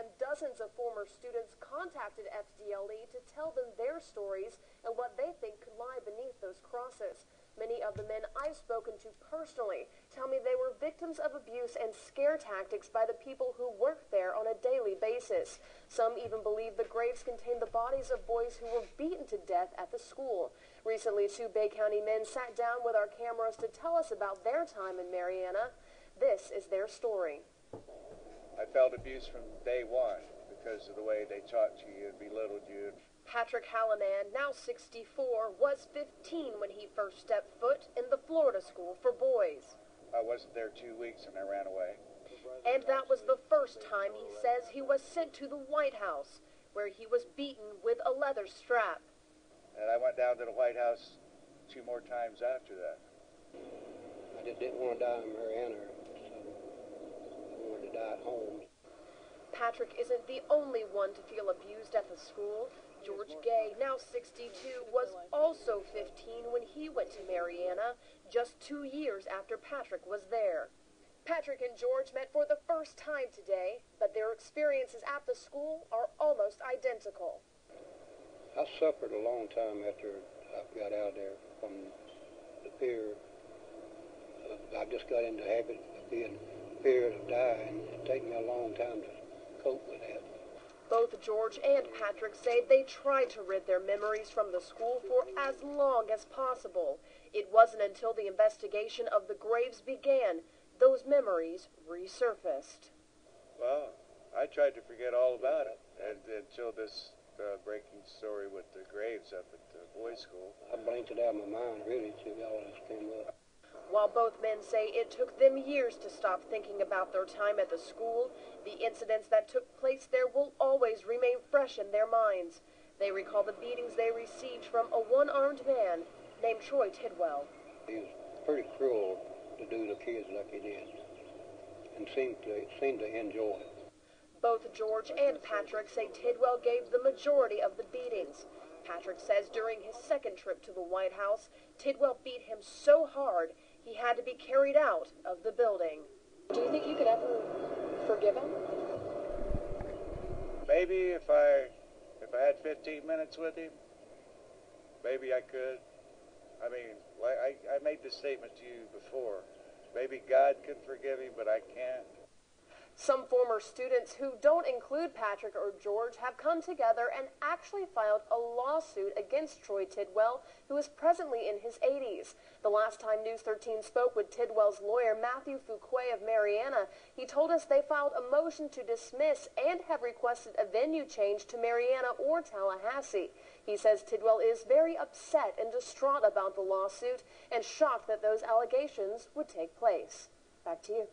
and dozens of former students contacted FDLE to tell them their stories and what they think could lie beneath those crosses. Many of the men I've spoken to personally tell me they were victims of abuse and scare tactics by the people who work there on a daily basis. Some even believe the graves contain the bodies of boys who were beaten to death at the school. Recently, 2 Bay County men sat down with our cameras to tell us about their time in Marianna. This is their story. I felt abuse from day one because of the way they talked to you and belittled you. Patrick Hallinan, now 64, was 15 when he first stepped foot in the Florida school for boys. I wasn't there 2 weeks and I ran away. And that was the first time he says he was sent to the White House, where he was beaten with a leather strap. And I went down to the White House 2 more times after that. I just didn't want to die in Marianna, so I wanted to die at home. Patrick isn't the only one to feel abused at the school. George Gay, now 62, was also 15 when he went to Marianna, just 2 years after Patrick was there. Patrick and George met for the first time today, but their experiences at the school are almost identical. I suffered a long time after I got out there from the fear. I just got into the habit of being feared of dying. It took me a long time to cope with that. Both George and Patrick say they tried to rid their memories from the school for as long as possible. It wasn't until the investigation of the graves began those memories resurfaced. Well, I tried to forget all about it until this breaking story with the graves up at the boys' school. I blanked it out of my mind, really, until all this came up. While both men say it took them years to stop thinking about their time at the school, the incidents that took place there will always remain fresh in their minds. They recall the beatings they received from a one-armed man named Troy Tidwell. He was pretty cruel to do to kids like he did, and seemed to enjoy it. Both George and Patrick say Tidwell gave the majority of the beatings. Patrick says during his second trip to the White House, Tidwell beat him so hard he had to be carried out of the building. Do you think you could ever forgive him? Maybe if I had 15 minutes with him, maybe I could. I mean, I made this statement to you before. Maybe God could forgive him, but I can't. Some former students who don't include Patrick or George have come together and actually filed a lawsuit against Troy Tidwell, who is presently in his 80s. The last time News 13 spoke with Tidwell's lawyer, Matthew Fuquay of Marianna, he told us they filed a motion to dismiss and have requested a venue change to Marianna or Tallahassee. He says Tidwell is very upset and distraught about the lawsuit and shocked that those allegations would take place. Back to you.